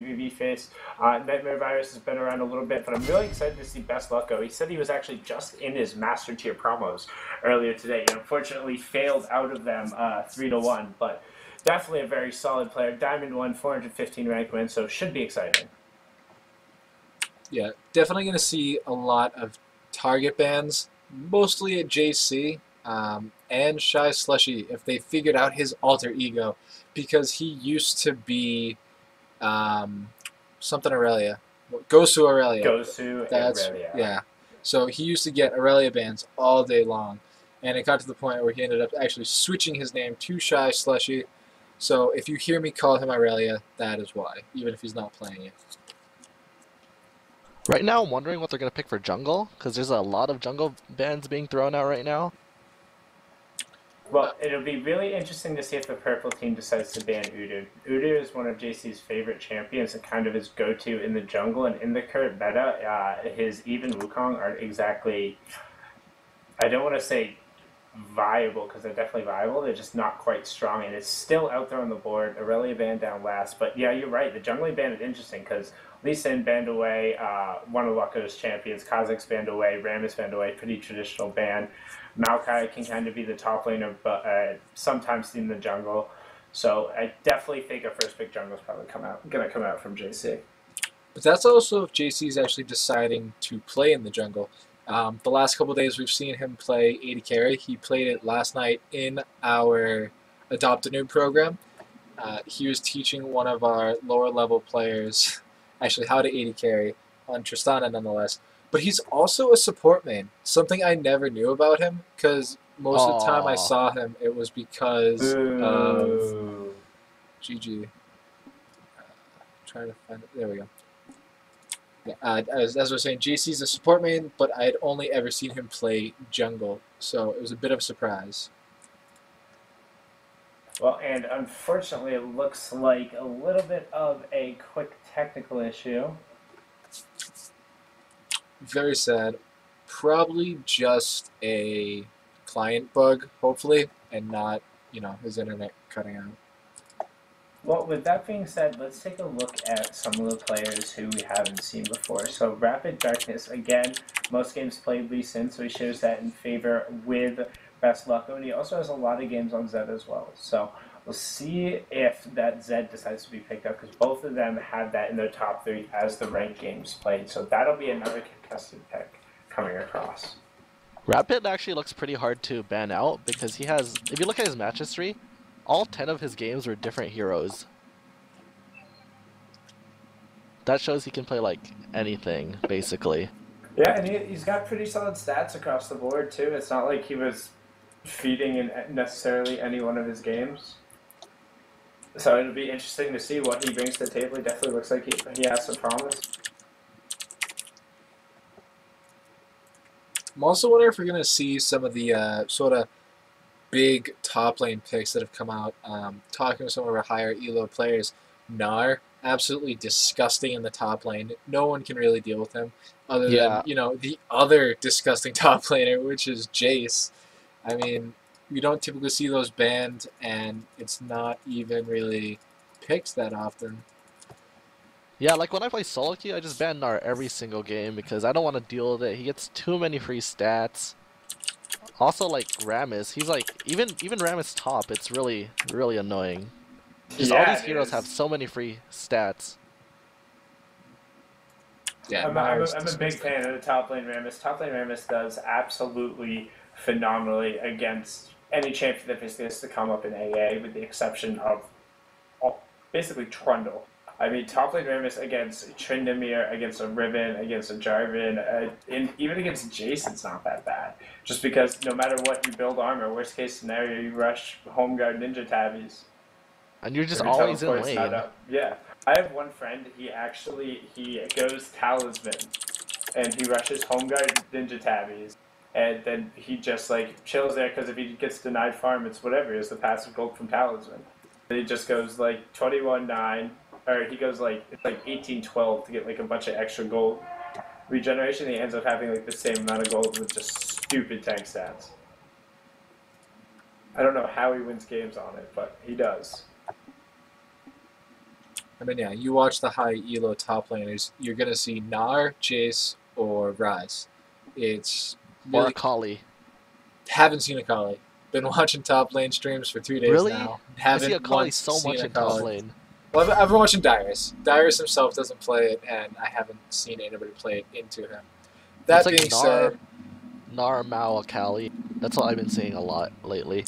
vVv face. Nightmare Virus has been around a little bit, but I'm really excited to see Best Luck go. He said he was actually just in his Master Tier promos earlier today. He unfortunately failed out of them 3-1, but definitely a very solid player. Diamond 1, 415 rank win, so should be exciting. Yeah, definitely going to see a lot of target bans, mostly at JC and Shy Slushy if they figured out his alter ego, because he used to be something Aurelia. Gosu Aurelia. Gosu and That's, Relia. yeah. So he used to get Aurelia bans all day long. And it got to the point where he ended up actually switching his name to Shy Slushy. So if you hear me call him Aurelia, that is why, even if he's not playing it. Right now, I'm wondering what they're going to pick for jungle, because there's a lot of jungle bans being thrown out right now. Well, it'll be really interesting to see if the purple team decides to ban Udyr. Udyr is one of JC's favorite champions and kind of his go-to in the jungle, and in the current meta, his even Wukong aren't exactly, I don't want to say viable, because they're definitely viable, they're just not quite strong, and it's still out there on the board. Aurelia banned down last, but yeah, you're right, the jungling ban is interesting, because Lee Sin banned away one of Lucco's champions, Kha'Zix banned away, Rammus banned away, pretty traditional ban. Maokai can kind of be the top laner, but sometimes in the jungle. So I definitely think a first pick jungle is probably going to come out from JC. But that's also if JC is actually deciding to play in the jungle. The last couple of days we've seen him play AD carry. He played it last night in our Adopt a Noob program. He was teaching one of our lower level players actually how to AD carry on Tristana nonetheless. But he's also a support main, something I never knew about him, because most of the time I saw him, it was because of GG. Trying to find it. There we go. Yeah, as I was saying, JC's a support main, but I had only ever seen him play jungle, so it was a bit of a surprise. Well, and unfortunately, it looks like a little bit of a quick technical issue. Very sad. Probably just a client bug, hopefully, and not, his internet cutting out. Well, with that being said, let's take a look at some of the players who we haven't seen before. So Rapid Darkness, again, most games played Lee Sin, so he shares that in favor with Best Luck, and he also has a lot of games on Zed as well. So we'll see if that Zed decides to be picked up, because both of them had that in their top 3 as the ranked games played. So that'll be another contested pick coming across. Rapid actually looks pretty hard to ban out, because he has, if you look at his match history, all 10 of his games were different heroes. That shows he can play like anything, basically. Yeah, and he's got pretty solid stats across the board too. It's not like he was feeding in necessarily any one of his games. So it'll be interesting to see what he brings to the table. He definitely looks like he has some promise. I'm also wondering if we're going to see some of the sort of big top lane picks that have come out. Talking to some of our higher elo players, Gnar, absolutely disgusting in the top lane. No one can really deal with him, other than the other disgusting top laner, which is Jace. I mean, we don't typically see those banned, and it's not even really picked that often. Yeah, like when I play solo queue, I just ban Gnar every single game because I don't want to deal with it. He gets too many free stats. Also, like Rammus, he's like even Rammus top. It's really annoying. Just all these heroes have so many free stats. Yeah, I'm a big fan of the top lane Rammus. Top lane Rammus does absolutely phenomenally against any champion that basically has to come up in AA, with the exception of basically Trundle. I mean, top lane Rammus against Tryndamere, against a Riven, against a Jarvan, and even against Jace, it's not that bad. Just because no matter what you build armor, worst case scenario, you rush home guard ninja tabbies. And you're just always in lane. Yeah. I have one friend, he goes Talisman, and he rushes home guard ninja tabbies, and then he just like chills there, because if he gets denied farm, it's whatever, it's the passive gold from Talisman. He just goes like 21-9, or he goes like, it's like 18-12 to get like a bunch of extra gold regeneration. He ends up having like the same amount of gold with just stupid tank stats. I don't know how he wins games on it, but he does. I mean, yeah, you watch the high elo top laners, you're gonna see Gnar, Jace, or Ryze. It's Or really Akali. haven't seen Akali. Been watching top lane streams for 2 days Really? now. I see Haven't Akali once so seen much in top Akali. lane. Well, I've been watching Dyrus. Dyrus himself doesn't play it, and I haven't seen anybody play it into him. That It's like being said, Gnar, Mao, Akali. That's what I've been seeing a lot lately.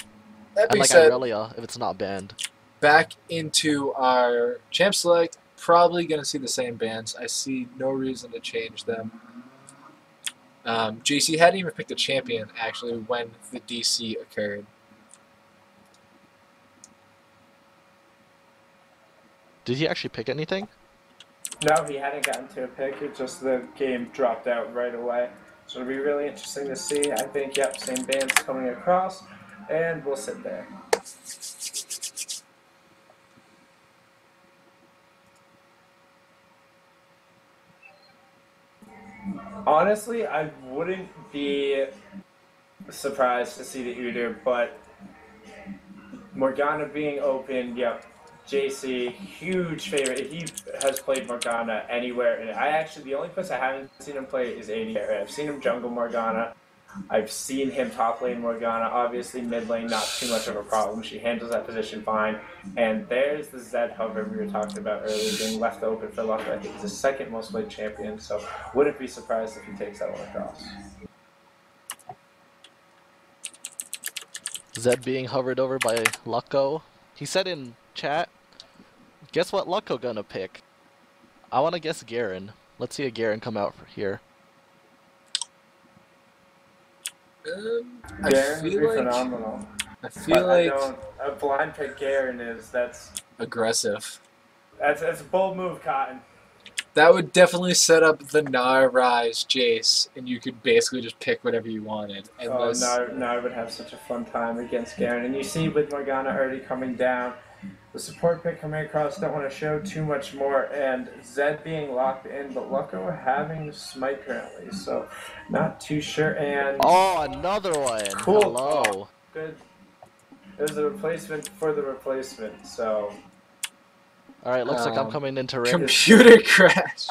that And being like said, Irelia, if it's not banned. back into our champ select. Probably going to see the same bands. I see no reason to change them. JC hadn't even picked a champion, actually, when the DC occurred. Did he actually pick anything? No, he hadn't gotten to a pick. It's just the game dropped out right away. So it'll be really interesting to see. I think, yep, same bands coming across, and we'll sit there. Honestly, I wouldn't be surprised to see the Udyr, but Morgana being open, yep. JC, huge favorite. He has played Morgana anywhere, and the only place I haven't seen him play is AD carry. I've seen him jungle Morgana. I've seen him top lane Morgana. Obviously, mid lane, not too much of a problem. She handles that position fine. And there's the Zed hover we were talking about earlier, being left open for Luck. I think he's the second most played champion, so wouldn't be surprised if he takes that one across. Zed being hovered over by Lucko. He said in chat, guess what Lucko gonna pick? I wanna guess Garen. Let's see a Garen come out here. I Garen would feel be like phenomenal. I feel like A blind pick Garen that's aggressive. a bold move, Cotton. That would definitely set up the Gnar, Ryze, Jace, and you could basically just pick whatever you wanted. Unless... Oh, Gnar would have such a fun time against Garen. And you see with Morgana already coming down, the support pick coming across, don't want to show too much more, and Zed being locked in, but Lucko having Smite currently, so not too sure. And oh, another one. Cool. Hello. Oh, good. There's a replacement for the replacement, so. Alright, looks like I'm coming into ring. Computer crash.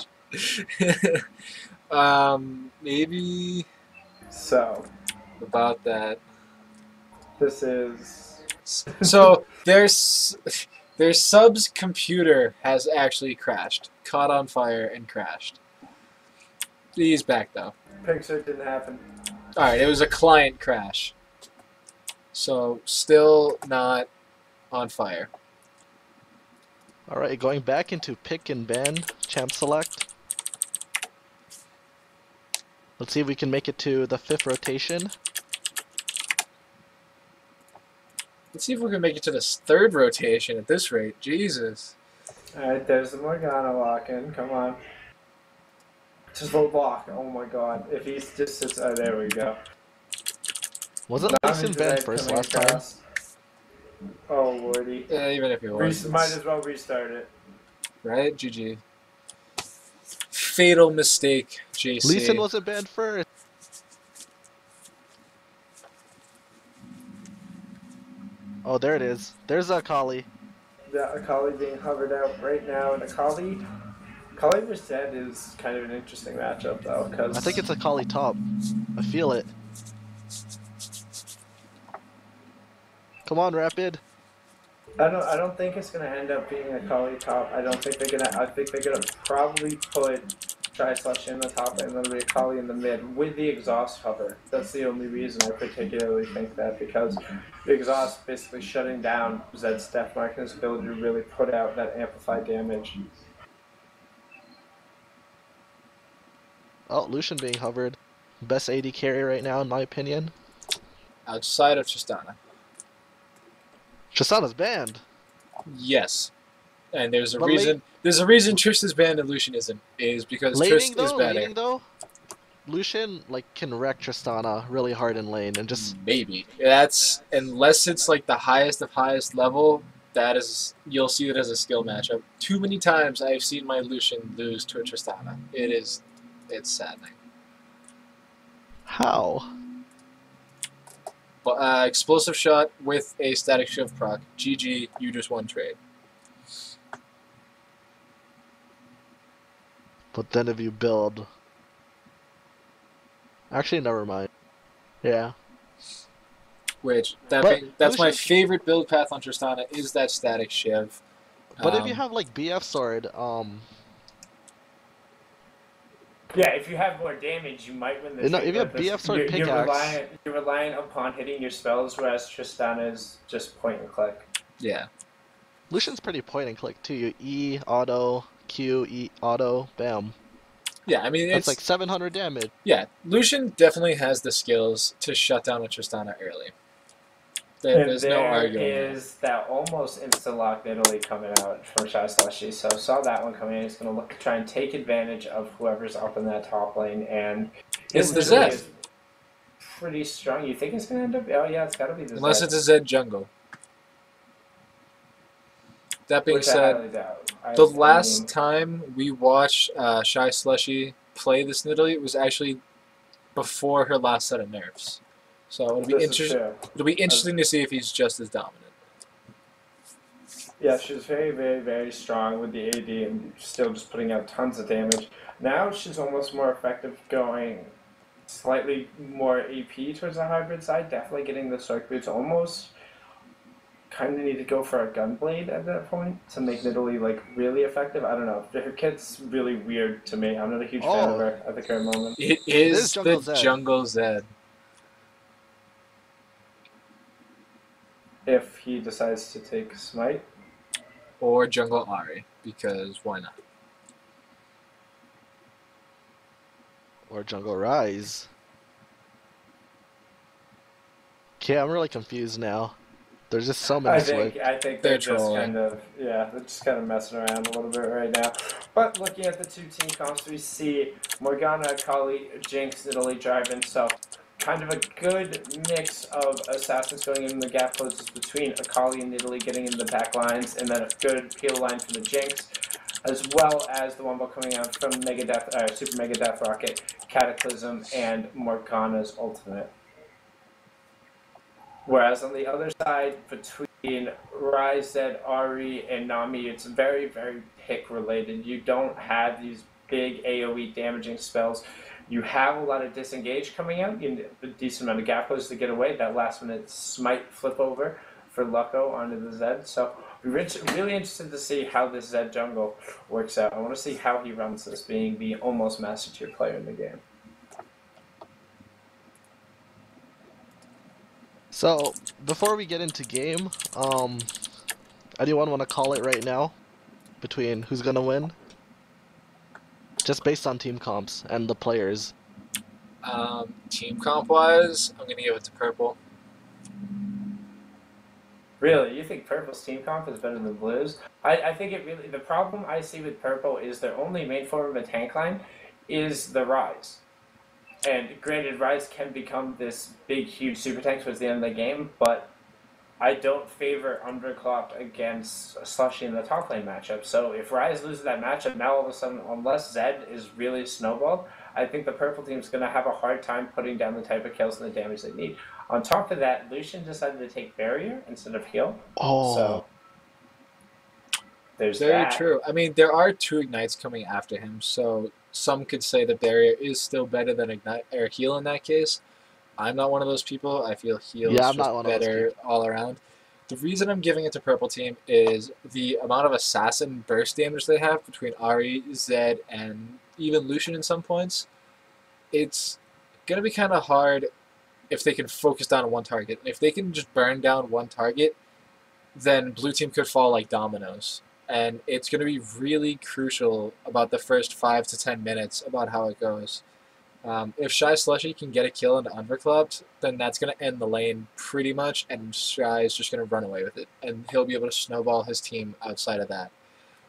Maybe. So. About that. This is. So their sub's computer has actually crashed, caught on fire and crashed. He's back though. Pixar didn't happen. All right, it was a client crash. So still not on fire. Alright, going back into pick and ban, champ select. Let's see if we can make it to the 5th rotation. Let's see if we can make it to this 3rd rotation at this rate. Jesus. Alright, there's the Morgana lock-in. Come on. Just vote block. Oh my god. If he just sits... Oh, there we go. Wasn't Lee Sin banned first last time? Oh, lordy. Yeah, even if he was. Might as well restart it. Right? GG. Fatal mistake, JC. Lee Sin wasn't banned first. Oh, there it is. There's Akali. Yeah, Akali being hovered out right now, and Akali vs. Zed is kind of an interesting matchup, though, because... I think it's Akali top. I feel it. Come on, Rapid. I don't think it's gonna end up being Akali top. I think they're gonna probably put Tri-Slash in the top and then it'll be Akali in the mid with the exhaust hover. That's the only reason I particularly think that, because the exhaust basically shutting down Zed's Steph Mark's ability to really put out that amplified damage. Oh, Lucian being hovered. Best AD carry right now, in my opinion. Outside of Tristana. Tristana's banned. Yes. And there's a But reason. There's a reason Trish is banned and Lucian isn't. Is because Trish is better. Laning though, Lucian can wreck Tristana really hard in lane and just Maybe that's unless it's like the highest of highest level. That is, you'll see it as a skill matchup. Too many times I've seen my Lucian lose to a Tristana. It's saddening. how? But explosive shot with a static shift proc. GG, you just won trade. But then if you build, actually, never mind. Yeah, Which but that's my Lucian. favorite build path on Tristana is that static shiv. But if you Um, have like BF sword, Yeah, if you have more damage, you might win the no, trade. if you have But BF sword you're pickaxe, relying upon hitting your spells, whereas Tristana is just point and click. yeah, Lucian's pretty point and click too. You E auto, Q E auto, bam. yeah. I mean, That's it's like 700 damage. yeah. Lucian definitely has the skills to shut down a Tristana early. And There's no there arguing that. is that almost insta lock Italy coming out from Shy Slushy. So saw that one coming in. He's going to look try and take advantage of whoever's up in that top lane, and It's his the Italy Zed, is pretty strong. You think it's going to end up? Oh yeah, it's got to be the unless Zed, it's a Zed jungle. That being which I said, highly doubt. the I last mean, time we watched Shy Slushy play this Nidalee was actually before her last set of nerfs. So this is true. it'll be interesting to see if he's just as dominant. Yeah, she's very, very, very strong with the AD and still just putting out tons of damage. Now she's almost more effective going slightly more AP towards the hybrid side. Definitely getting the Sork boots. Almost kind of need to go for a Gunblade at that point to make Nidalee like really effective. I don't know. Her kit's really weird to me. I'm not a huge fan of Oh, her at the current moment. It it is is Jungle the Zed. Jungle Zed. If he decides to take Smite. Or Jungle Ari, because why not? Or Jungle Rise. Okay, I'm really confused now. There's just so many Swift. I think They're they're just trolling. kind of they're just kind of messing around a little bit right now. But looking at the two team comps, we see Morgana, Akali, Jinx, Italy driving. So kind of a good mix of assassins going in the gap closes between Akali and Italy getting in the back lines, and then a good peel line for the Jinx, as well as the Wombo coming out from Super Mega Death Rocket, Cataclysm, and Morgana's ultimate. Whereas on the other side, between Rise, Zed, Ari, and Nami, it's very, very pick related. You don't have these big AoE damaging spells. You have a lot of disengage coming out, you need a decent amount of gap closes to get away. That last minute smite flip over for Lucko onto the Zed. So we're really interested to see how this Zed jungle works out. I want to see how he runs this, being the almost master tier player in the game. So, before we get into game, anyone want to call it right now? Between who's gonna win? Just based on team comps and the players. Team comp wise, I'm gonna give it to Purple. Really? You think Purple's team comp is better than Blue's? I think it really... The problem I see with Purple is their only main form of a tank line is the Rise. And granted, Rise can become this big, huge super tank towards the end of the game, but I don't favor Underclock against Slushy in the top lane matchup. So if Rise loses that matchup, now all of a sudden, unless Zed is really snowballed, I think the purple team's going to have a hard time putting down the type of kills and the damage they need. On top of that, Lucian decided to take Barrier instead of Heal. Oh. So there's Very that. true. I mean, there are 2 Ignites coming after him, so some could say the Barrier is still better than Ignite or Heal in that case. I'm not one of those people. I feel Heal is just better all around. The reason I'm giving it to Purple Team is the amount of assassin burst damage they have between Ari, Zed, and even Lucian in some points. It's going to be kind of hard if they can focus down on one target. If they can just burn down one target, then Blue Team could fall like dominoes. And it's going to be really crucial about the first 5 to 10 minutes about how it goes. If Shy Slushy can get a kill into Underclopped, then that's going to end the lane pretty much, and Shy is just going to run away with it. And he'll be able to snowball his team outside of that.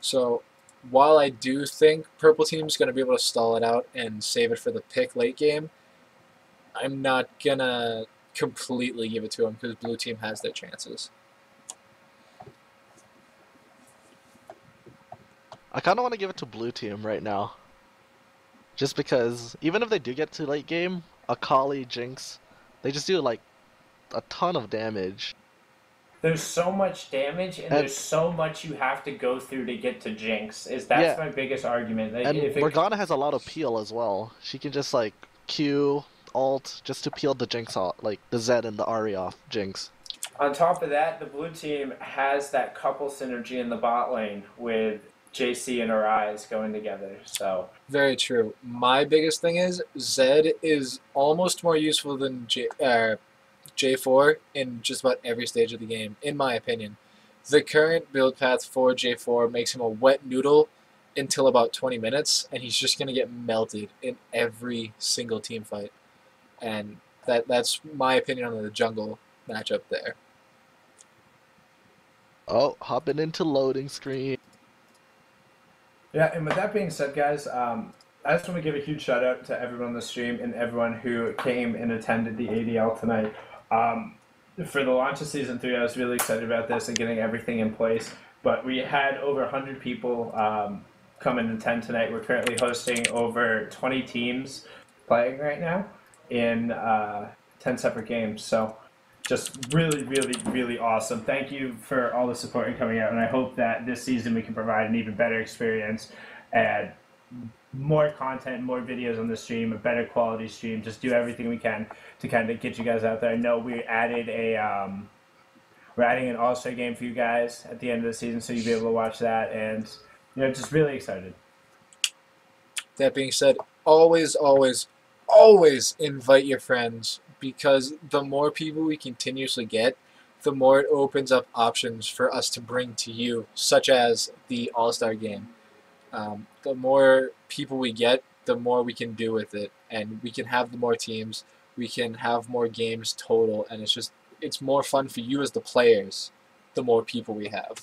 So while I do think Purple Team's going to be able to stall it out and save it for the pick late game, I'm not going to completely give it to him because Blue Team has their chances. I kind of want to give it to Blue Team right now. Just because, even if they do get to late game, Akali, Jinx, they just do like a ton of damage. There's so much damage and And there's so much you have to go through to get to Jinx. That's yeah, my biggest argument. Like and if it Morgana has a lot of peel as well. She can just like Q, alt, just to peel the Jinx off, like the Zed and the Ahri off Jinx. On top of that, the blue team has that couple synergy in the bot lane with JC and Arise going together. So Very true. My biggest thing is Zed is almost more useful than J4 in just about every stage of the game, in my opinion. The current build path for J4 makes him a wet noodle until about 20 minutes, and he's just going to get melted in every single team fight. And that's my opinion on the jungle matchup there. Oh, hopping into loading screen. yeah, and with that being said, guys, I just want to give a huge shout out to everyone on the stream and everyone who came and attended the ADL tonight. For the launch of season 3, I was really excited about this and getting everything in place. But we had over 100 people come and attend tonight. We're currently hosting over 20 teams playing right now in 10 separate games. So just really, really, really awesome. Thank you for all the support and coming out. And I hope that this season we can provide an even better experience and more content, more videos on the stream, a better quality stream. Just do everything we can to kind of get you guys out there. I know we added we're adding an All-Star game for you guys at the end of the season, so you'll be able to watch that. And just really excited. That being said, always, always, always invite your friends, because the more people we continuously get, the more it opens up options for us to bring to you, such as the All-Star game. The more people we get, the more we can do with it, and we can have the more teams, we can have more games total, and it's more fun for you as the players, the more people we have.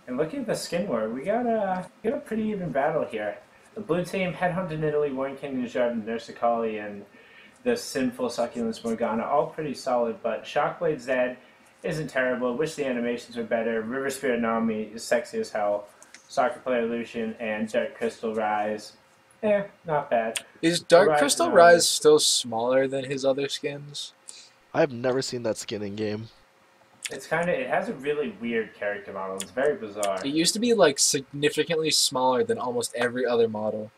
And looking at the skin war, we got a pretty even battle here. The blue team, Headhunter Italy, Warren King, Nujard, Nursicali, and the Sinful Succulence Morgana, all pretty solid, but Shockblade Zed isn't terrible. Wish the animations were better. River Spirit Nami is sexy as hell. Soccer Player Lucian and Dark Crystal Rise, not bad. Is Dark Rise Crystal Nami. Rise still smaller than his other skins? I've never seen that skin in game. It has a really weird character model. It's very bizarre. It used to be like significantly smaller than almost every other model.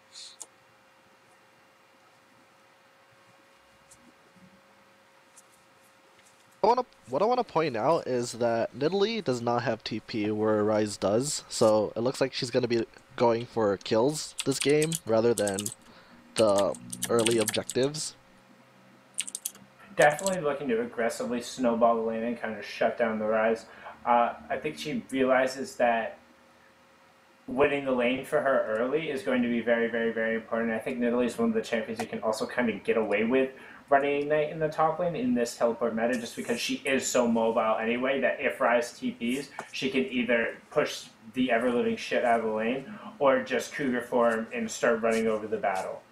What I want to point out is that Nidalee does not have TP where Ryze does, so it looks like she's going to be going for kills this game rather than the early objectives. Definitely looking to aggressively snowball the lane and kind of shut down the Rise. I think she realizes that winning the lane for her early is going to be very, very, very important. I think Nidalee is one of the champions you can also kind of get away with running Ignite in the top lane in this teleport meta, just because she is so mobile anyway that if Rise TPs, she can either push the ever-living shit out of the lane or just Cougar form and start running over the battle.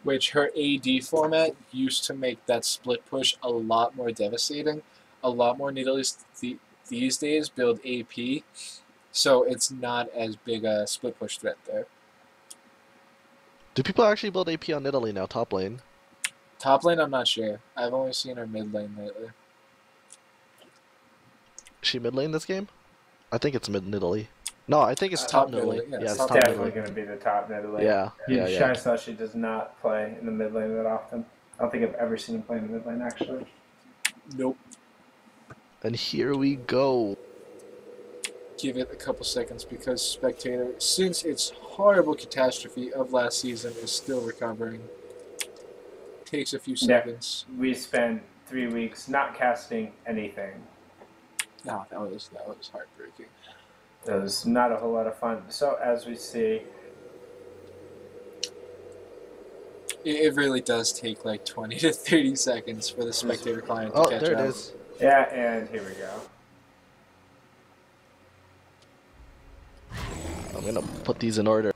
Which her AD format used to make that split push a lot more devastating. A lot more Nidalees these days build AP, so it's not as big a split push threat there. Do people actually build AP on Nidalee now, top lane? Top lane, I'm not sure. I've only seen her mid lane lately. Is she mid lane this game? I think it's mid Nidalee. No, I think it's top top Nidalee. Nidalee, yeah, Yeah, it's it's It's top definitely Nidalee. going to be the top Nidalee. Yeah, yeah, yeah. Shy she does not play in the mid lane that often. I don't think I've ever seen him play in the mid lane, actually. Nope. And here we go. Give it a couple seconds, because Spectator, since its horrible catastrophe of last season, is still recovering. Takes a few seconds. We spent 3 weeks not casting anything. No, that was heartbreaking. It was not a whole lot of fun. So as we see, It really does take like 20 to 30 seconds for the Spectator client to Oh, catch there up. it is. yeah, and here we go. I'm gonna put these in order.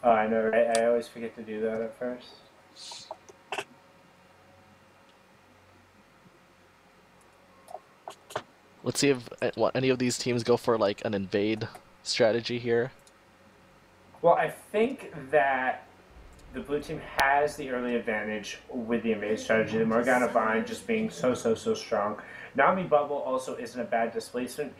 Oh, I know, right? I always forget to do that at first. Let's see if any of these teams go for like an invade strategy here. Well, I think that the blue team has the early advantage with the invade strategy. The Morgana Bind just being so strong. Nami Bubble also isn't a bad displacement,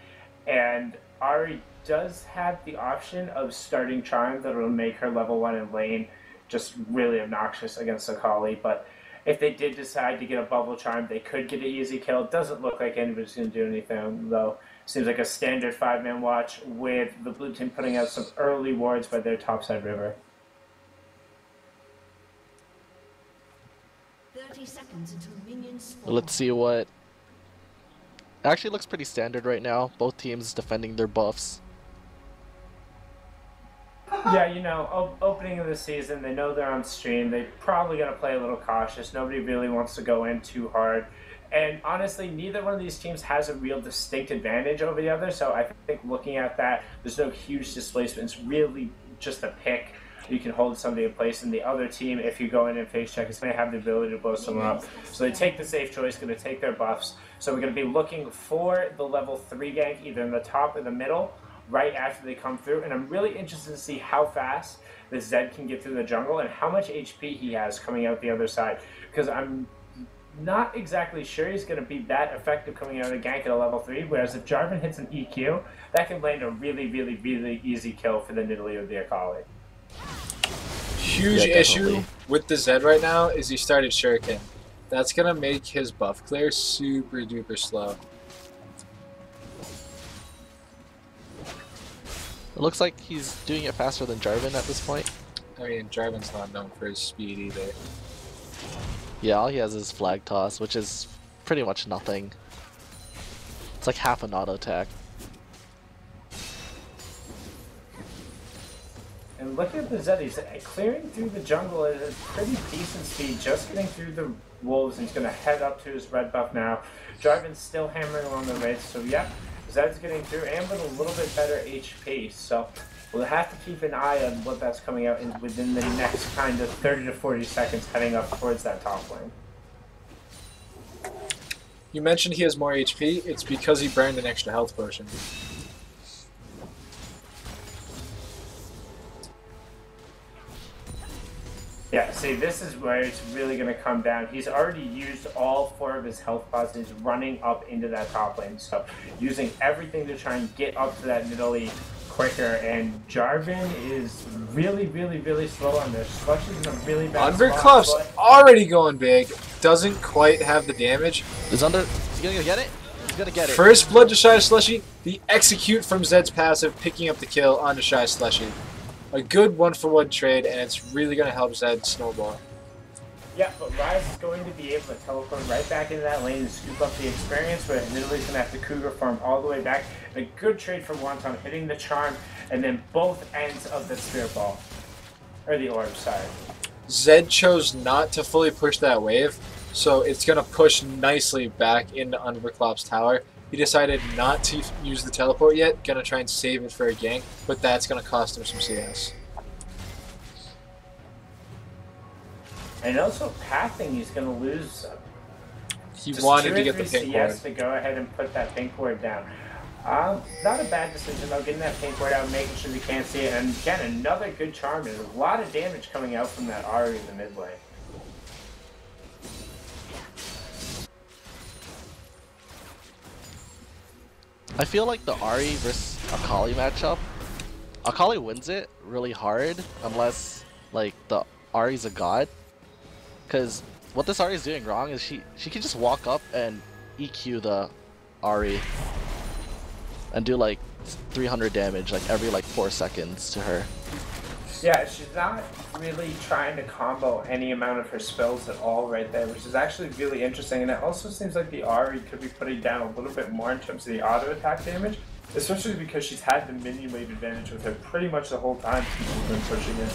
and Ari does have the option of starting Charm that will make her level 1 in lane just really obnoxious against Akali, but if they did decide to get a Bubble Charm, they could get an easy kill. It doesn't look like anybody's going to do anything, though. Seems like a standard 5-man watch with the blue team putting out some early wards by their topside river. 30 seconds until minions spawn. Let's see what... Actually looks pretty standard right now. Both teams defending their buffs. Yeah, you know, opening of the season, they know they're on stream. They're probably going to play a little cautious. Nobody really wants to go in too hard. And honestly, neither one of these teams has a real distinct advantage over the other. So I think looking at that, there's no huge displacement. It's really just a pick. You can hold somebody in place, and the other team, if you go in and face check, is going to have the ability to blow someone up. So they take the safe choice, going to take their buffs. So we're going to be looking for the level 3 gank, either in the top or the middle, right after they come through. And I'm really interested to see how fast the Zed can get through the jungle and how much HP he has coming out the other side. Because I'm not exactly sure he's going to be that effective coming out of the gank at a level 3, whereas if Jarvan hits an EQ, that can land a really easy kill for the Nidalee or the Akali. Huge issue with the Zed right now is he started Shuriken. That's going to make his buff clear super duper slow. It looks like he's doing it faster than Jarvan at this point. I mean, Jarvan's not known for his speed either. Yeah, all he has is flag toss, which is pretty much nothing. It's like half an auto attack. And look at the Zed, he's clearing through the jungle at a pretty decent speed, just getting through the wolves, and he's going to head up to his red buff now. Jarvan's still hammering along the raids, so yeah, Zed's getting through, and with a little bit better HP, so we'll have to keep an eye on what that's coming out in within the next kind of 30 to 40 seconds heading up towards that top lane. You mentioned he has more HP, it's because he burned an extra health potion. Yeah, see, this is where it's really going to come down. He's already used all 4 of his health pods and he's running up into that top lane. So, using everything to try and get up to that Nidalee quicker. And Jarvan is really slow on this. Slush is in a really bad spot. Undercluff's already going big. Doesn't quite have the damage. Is he gonna get it? He's gonna get it. First blood to Shy Slushy. The execute from Zed's passive, picking up the kill onto Shy Slushy. A good 1-for-1 trade, and it's really going to help Zed snowball. Yeah, but Rise is going to be able to teleport right back into that lane and scoop up the experience, where Nidalee's going to have to Cougar farm all the way back. A good trade for Wonton, hitting the charm, and then both ends of the Spirit Ball. Or the Orb, sorry. Zed chose not to fully push that wave, so it's going to push nicely back into Underclopp's tower. He decided not to use the teleport yet, gonna try and save it for a gank, but that's gonna cost him some CS. And also pathing, he's gonna lose. He wanted to get the pink ward. CS to go ahead and put that pink ward down. Not a bad decision though, getting that pink ward out, making sure they can't see it, and again, another good charm. There's a lot of damage coming out from that Ahri in the mid lane. I feel like the Ahri versus Akali matchup, Akali wins it really hard unless like the Ahri's a god. Cause what this Ahri is doing wrong is she can just walk up and EQ the Ahri and do like 300 damage like every like 4 seconds to her. Yeah, she's not really trying to combo any amount of her spells at all right there, which is actually really interesting. And it also seems like the Ahri could be putting down a little bit more in terms of the auto attack damage, especially because she's had the minion wave advantage with her pretty much the whole time since she's been pushing it.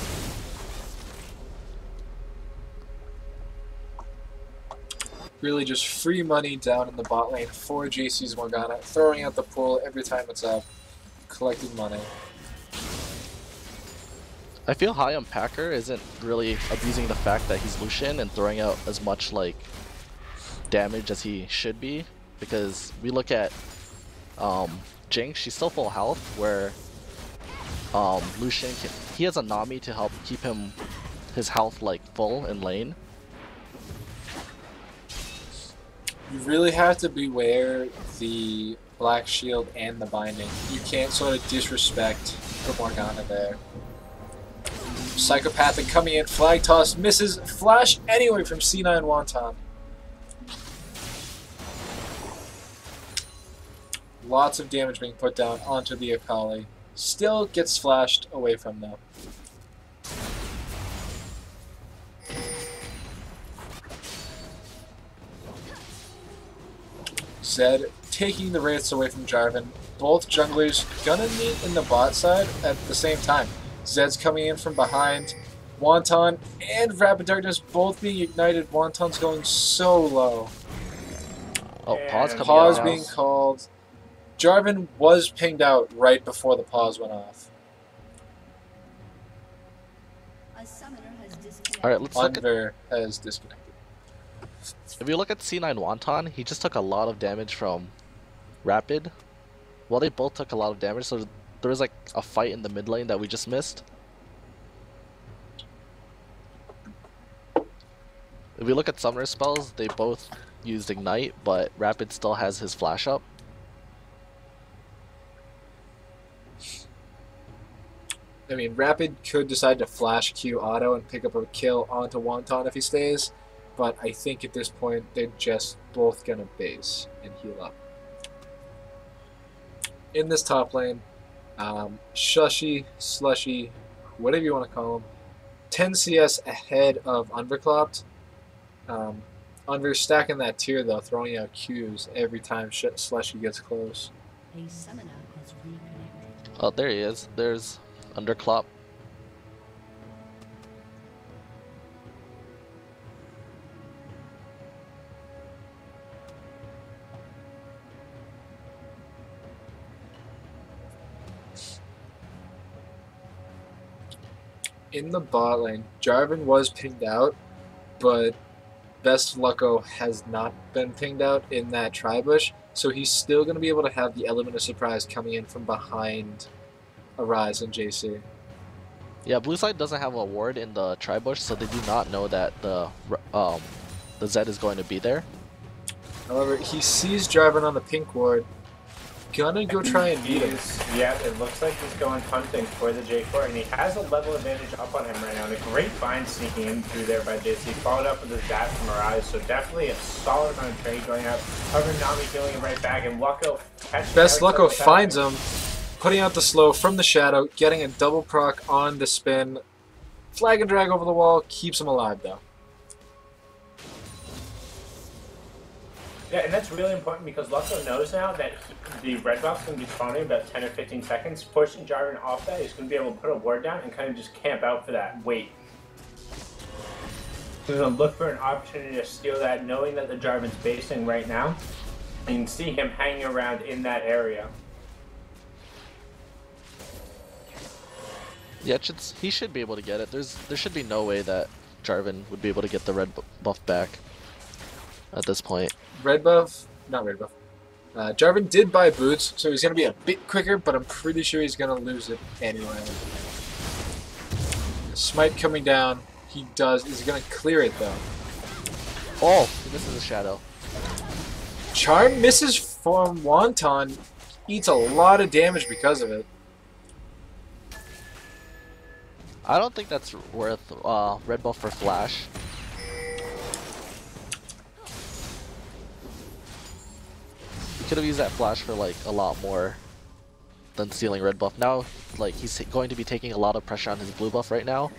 Really just free money down in the bot lane for JC's Morgana, throwing out the pool every time it's up, collecting money. I feel High on Packer isn't really abusing the fact that he's Lucian and throwing out as much like damage as he should be, because we look at Jinx, she's still full health, where Lucian he has a Nami to help keep him his health like full in lane. You really have to beware the Black Shield and the Binding. You can't sort of disrespect the Morgana there. Psychopathic coming in, flag toss, misses, flash anyway from C9 Wonton. Lots of damage being put down onto the Akali. Still gets flashed away from them. Zed taking the wraiths away from Jarvan. Both junglers gonna meet in the bot side at the same time. Zed's coming in from behind. Wonton and Rapid Darkness both being ignited. Wonton's going so low. Oh, pause coming Pause out. being called. Jarvan was pinged out right before the pause went off. A summoner has disconnected. Alright, let's look at... Unver has disconnected. If you look at C9 Wonton, he just took a lot of damage from Rapid. Well, they both took a lot of damage, so there was like a fight in the mid lane that we just missed. If we look at Summoner spells, they both used Ignite, but Rapid still has his flash up. I mean, Rapid could decide to flash Q auto and pick up a kill onto Wonton if he stays, but I think at this point they're just both gonna base and heal up. In this top lane, Shushy, Slushy, whatever you want to call him, 10 CS ahead of Underclopped. Under stacking that tier though, throwing out Qs every time Slushy gets close. A summoner has reconnected. Oh, there he is. There's Underclop. In the bot lane, Jarvan was pinged out, but Best Lucko has not been pinged out in that tri-bush, so he's still going to be able to have the element of surprise coming in from behind Arise and JC. Yeah, blue side doesn't have a ward in the tri-bush, so they do not know that the Zed is going to be there. However, he sees Jarvan on the pink ward, gonna go try and beat him. Yeah, it looks like he's going hunting for the J4, and he has a level advantage up on him right now. And a great find sneaking in through there by JC, followed up with a zap from Arise, so definitely a solid amount of trade going out. However, Nami healing it right back, and Lucko catches Best Alex Lucko up without finds him. him, putting out the slow from the shadow, getting a double proc on the spin. Flag and drag over the wall, keeps him alive though. Yeah, and that's really important because Lucko knows now that the red buff's going to be spawning in about 10 or 15 seconds. Pushing Jarvan off that, he's going to be able to put a ward down and kind of just camp out for that wait. He's going to look for an opportunity to steal that, knowing that the Jarvan's basing right now. And you can see him hanging around in that area. Yeah, he should be able to get it. There should be no way that Jarvan would be able to get the red buff back at this point. Red buff, not red buff. Jarvan did buy boots, so he's gonna be a bit quicker, but I'm pretty sure he's gonna lose it anyway. Smite coming down, he does. He's gonna clear it though. Oh, this is a shadow. Charm misses from Wonton, eats a lot of damage because of it. I don't think that's worth red buff for flash. He could have used that flash for like a lot more than stealing red buff. Now, like he's going to be taking a lot of pressure on his blue buff right now.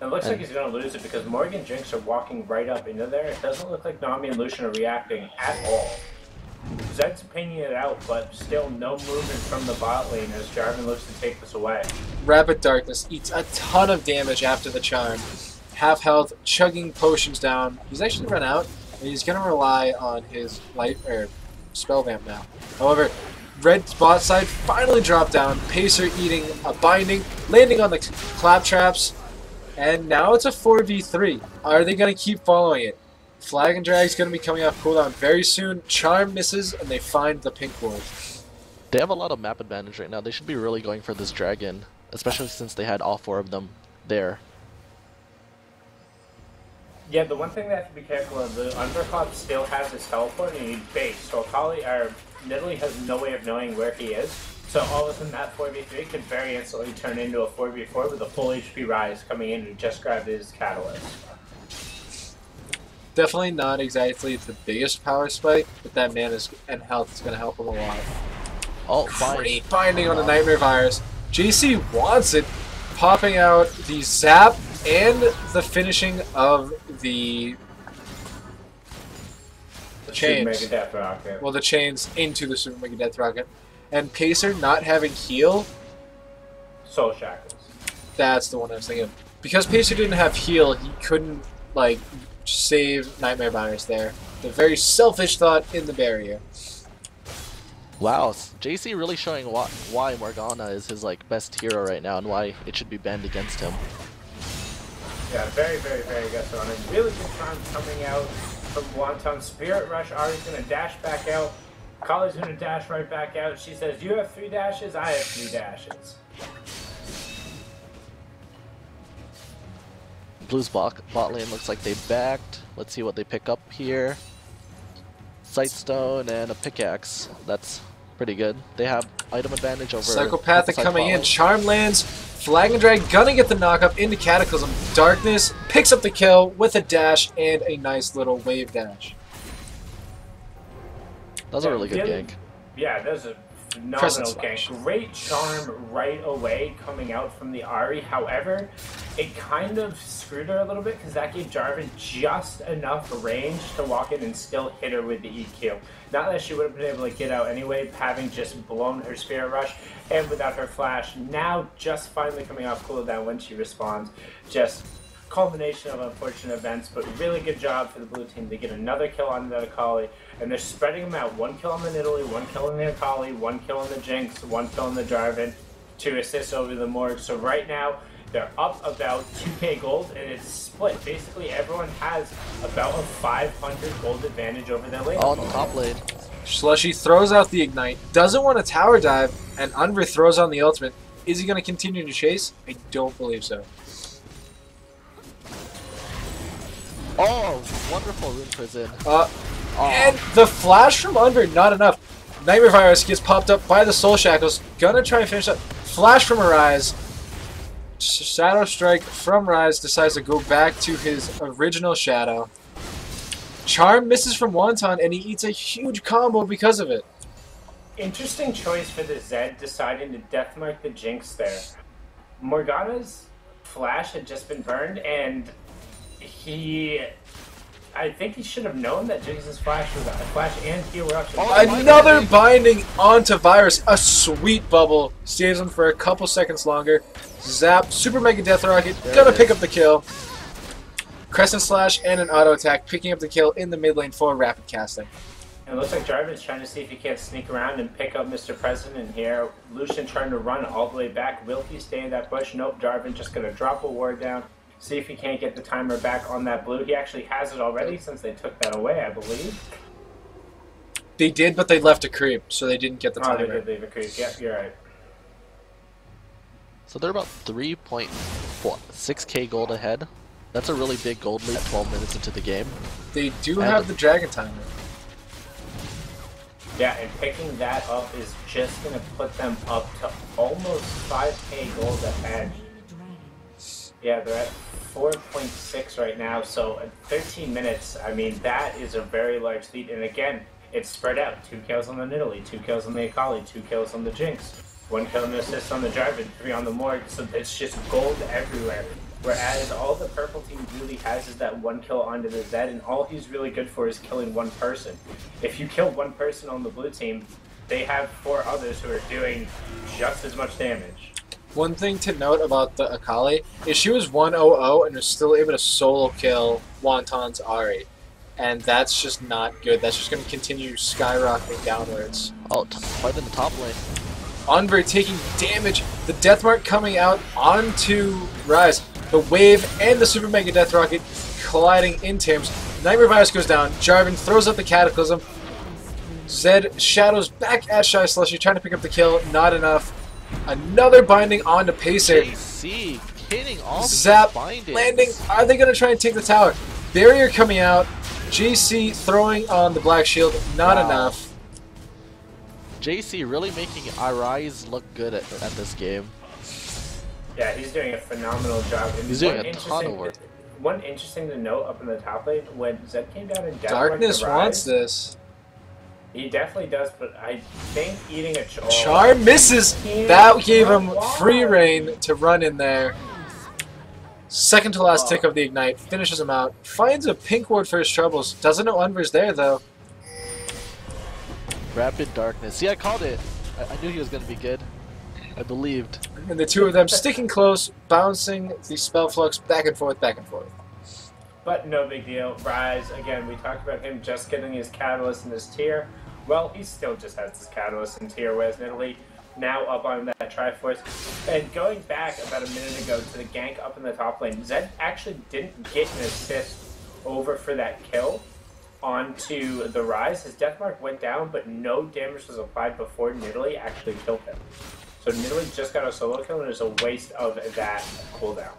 It looks like he's going to lose it because Morgan and Jinx are walking right up into there. It doesn't look like Nami and Lucian are reacting at all. Zed's pinging it out, but still no movement from the bot lane as Jarvan looks to take this away. Rapid Darkness eats a ton of damage after the charm. Half health, chugging potions down. He's actually run out, and he's going to rely on his light or spell vamp now. However, red bot side finally dropped down. Pacer eating a binding, landing on the clap traps, and now it's a 4v3. Are they going to keep following it? Flag and Drag's going to be coming off cooldown very soon. Charm misses, and they find the pink ward. They have a lot of map advantage right now. They should be really going for this dragon, especially since they had all 4 of them there. Yeah, the one thing they have to be careful of, the Underclock still has his teleport and he's base, so Akali or Nidalee has no way of knowing where he is. So all of a sudden that 4v3 could very instantly turn into a 4v4 with a full HP Rise coming in and just grab his catalyst. Definitely not exactly the biggest power spike, but that mana and health is going to help him a lot. Oh, fine. Great binding on the Nightmare Virus. JC wants it, popping out the zap and the finishing of the chains. Mega Death Rocket. Well, the chains into the Super Mega Death Rocket. And Pacer not having heal, Soul Shackles. that's the one I was thinking of. Because Pacer didn't have heal, he couldn't, like, save Nightmare Virus there. The very selfish thought in the barrier. Wow, JC really showing why Morgana is his like best hero right now and why it should be banned against him. Yeah, very, very, very good on it. Really good time coming out from Wonton. Spirit Rush, Ari's gonna dash back out. Kali's gonna dash right back out. She says, you have 3 dashes, I have 3 dashes. Blue's bot lane looks like they backed. Let's see what they pick up here. Sightstone and a pickaxe. That's pretty good. They have item advantage over Psychopathic coming in. Charm lands. Flag and Drag gonna get the knock-up into Cataclysm. Darkness picks up the kill with a dash and a nice little wave dash. That was a really good gank. Yeah, that was a phenomenal gank. Great charm right away coming out from the Ahri. However, it kind of screwed her a little bit because that gave Jarvan just enough range to walk in and still hit her with the EQ. Not that she would have been able to get out anyway, having just blown her Spirit Rush and without her flash. Now just finally coming off cooldown when she responds. Just culmination of unfortunate events, but really good job for the blue team. They get another kill on the Akali, and they're spreading them out. 1 kill on the Nidalee, 1 kill on the Akali, 1 kill on the Jinx, 1 kill on the Jarvan to assist over the Morg. So right now, they're up about 2k gold, and it's split. Basically, everyone has about a 500 gold advantage over their lane. Oh, on the top lane. Slushy throws out the Ignite, doesn't want a tower dive, and Unver throws on the ultimate. Is he going to continue to chase? I don't believe so. Oh, wonderful Rune Prison. And the flash from Unver, not enough. Nightmare Virus gets popped up by the Soul Shackles. Gonna try and finish up. Flash from Arise. Shadow Strike from Rise decides to go back to his original Shadow. Charm misses from Wonton, and he eats a huge combo because of it. Interesting choice for the Zed deciding to deathmark the Jinx there. Morgana's flash had just been burned, and I think he should have known that Jinx's flash was a flash and heal were actually another binding onto Virus. A sweet bubble. Saves him for a couple seconds longer. Zap. Super Mega Death Rocket. Gonna pick up the kill. Crescent Slash and an auto attack. Picking up the kill in the mid lane for rapid casting. And it looks like Jarvan's trying to see if he can't sneak around and pick up Mr. President here. Lucian trying to run all the way back. Will he stay in that bush? Nope. Jarvan just gonna drop a ward down. See if he can't get the timer back on that blue. He actually has it already since they took that away, I believe. They did, but they left a creep, so they didn't get the timer. Oh, they did leave a creep. Yep, you're right. So they're about 3.6k gold ahead. That's a really big gold lead 12 minutes into the game. They do have the dragon timer. Yeah, and picking that up is just going to put them up to almost 5k gold ahead. Yeah, they're at 4.6 right now, so at 13 minutes, I mean, that is a very large lead. And again, it's spread out. 2 kills on the Nidalee, 2 kills on the Akali, 2 kills on the Jinx, 1 kill and assist on the Jarvan, 3 on the Morg, so it's just gold everywhere. Whereas all the purple team really has is that 1 kill onto the Zed, and all he's really good for is killing 1 person. If you kill 1 person on the blue team, they have 4 others who are doing just as much damage. One thing to note about the Akali is she was 1-0-0 and was still able to solo kill Wonton's Ahri. And that's just not good. That's just going to continue skyrocketing downwards. Oh, right in the top lane. Unver taking damage. The Death Mark coming out onto Rise. The Wave and the Super Mega Death Rocket colliding into him. Nightmare Virus goes down. Jarvan throws up the Cataclysm. Zed shadows back at Shy Slushy, trying to pick up the kill. Not enough. Another binding onto Pacer. JC hitting all Zap bindings. landing. Are they going to try and take the tower? Barrier coming out. JC throwing on the Black Shield. Not enough. JC really making Arise look good at this game. Yeah, he's doing a phenomenal job. And He's doing a ton of work. One interesting to note up in the top lane, when Zed came down in Darkness wants this. He definitely does, but I think eating a charm... Charm misses! That gave him free reign to run in there. Second to last tick of the Ignite, finishes him out. Finds a pink ward for his troubles. Doesn't know Unver's there, though. Rapid Darkness. See, I called it. I knew he was going to be good. I believed. And the two of them sticking close, bouncing the spell flux back and forth, back and forth. But no big deal. Rise, again, we talked about him just getting his Catalyst in his tier. Well, he still just has his Catalyst in tier, whereas Italy now up on that Triforce. And going back about a minute ago to the gank up in the top lane, Zed actually didn't get an assist over for that kill onto the Rise. His death mark went down, but no damage was applied before Nidalee actually killed him. So Nidalee just got a solo kill, and it's a waste of that cooldown.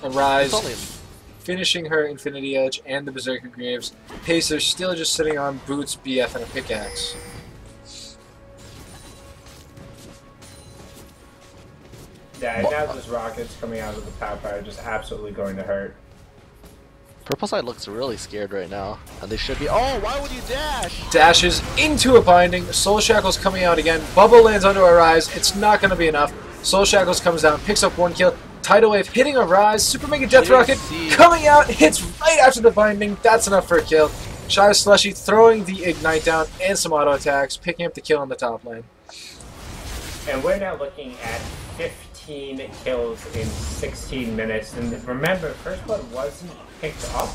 Arise finishing her Infinity Edge and the Berserker Greaves. Pacer still just sitting on boots, BF, and a pickaxe. Yeah, and now those rockets coming out of the power are just absolutely going to hurt. Purple side looks really scared right now, and they should be. Oh, why would you dash? Dashes into a binding. Soul Shackles coming out again. Bubble lands onto Arise. It's not going to be enough. Soul Shackles comes down, picks up one kill. Tidal Wave hitting Arise. Super Mega Death Rocket coming out. Hits right after the binding. That's enough for a kill. Shy of Slushy throwing the Ignite down and some auto attacks, picking up the kill on the top lane. And we're now looking at 15 kills in 16 minutes. And remember, First Blood wasn't picked up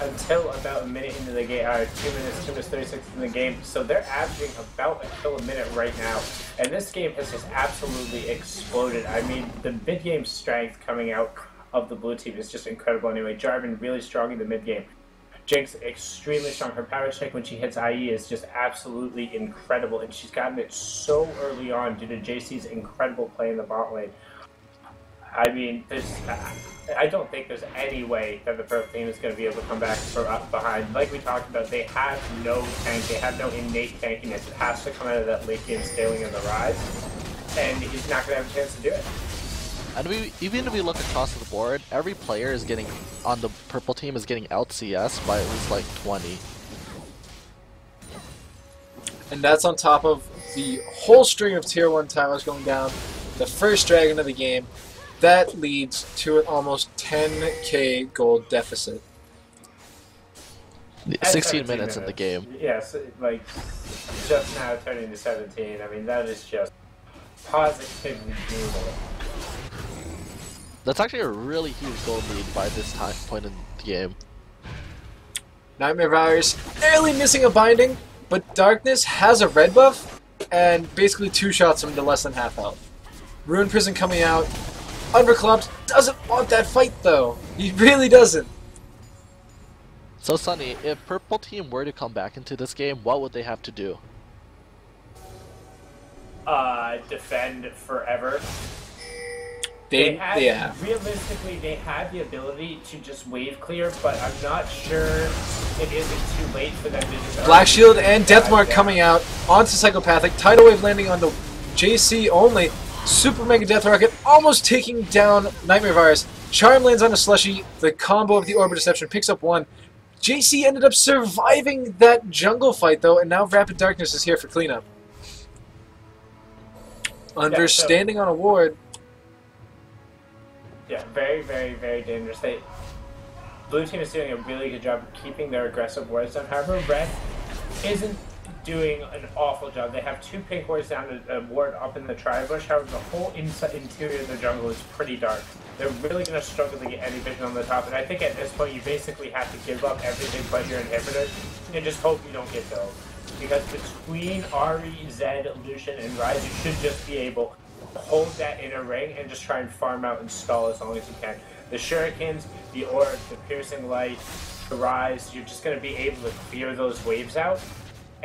until about a minute into the game, 2 minutes 36 in the game. So they're averaging about a kill a minute right now. And this game has just absolutely exploded. I mean, the mid-game strength coming out of the blue team is just incredible anyway. Jarvan really strong in the mid-game. Jinx extremely strong. Her power check when she hits IE is just absolutely incredible. And she's gotten it so early on due to JC's incredible play in the bot lane. I mean, I don't think there's any way that the Purple team is going to be able to come back from up behind. Like we talked about, they have no tank. They have no innate tankiness. It has to come out of that late game scaling of the Rise. And he's not going to have a chance to do it. And even if we look across the board, every player is getting, on the Purple team, is getting out CS by at least like 20. And that's on top of the whole string of tier 1 towers going down. The first dragon of the game. That leads to an almost 10k gold deficit. 16 minutes in the game. Yes, like just now turning to 17. I mean, that is just positively brutal. That's actually a really huge gold lead by this point in the game. Nightmare Virus barely missing a binding, but Darkness has a red buff and basically two-shots him to less than half health. Ruin Prison coming out. Underclops doesn't want that fight though. He really doesn't. So Sunny, if Purple team were to come back into this game, what would they have to do? Defend forever. Realistically, they had the ability to just wave clear, but I'm not sure it isn't too late for them to just... Black Shield and Deathmark coming out onto Psychopathic. Tidal Wave landing on the JC only. Super Mega Death Rocket almost taking down Nightmare Virus. Charm lands on a Slushy. The combo of the Orb of Deception picks up one. JC ended up surviving that jungle fight though, and now Rapid Darkness is here for cleanup. Understanding on a ward. Yeah, very, very, very dangerous. Blue team is doing a really good job of keeping their aggressive wards down. However, Red isn't doing an awful job. They have 2 pink wards down, a ward up in the tri-bush. However, the whole interior of the jungle is pretty dark. They're really going to struggle to get any vision on the top, and I think at this point you basically have to give up everything but your inhibitor and just hope you don't get killed. Because between Ahri, Zed, Lucian, and Ryze, you should just be able to hold that inner ring and just try and farm out and stall as long as you can. The Shurikens, the Orb, the Piercing Light, the Ryze, you're just going to be able to clear those waves out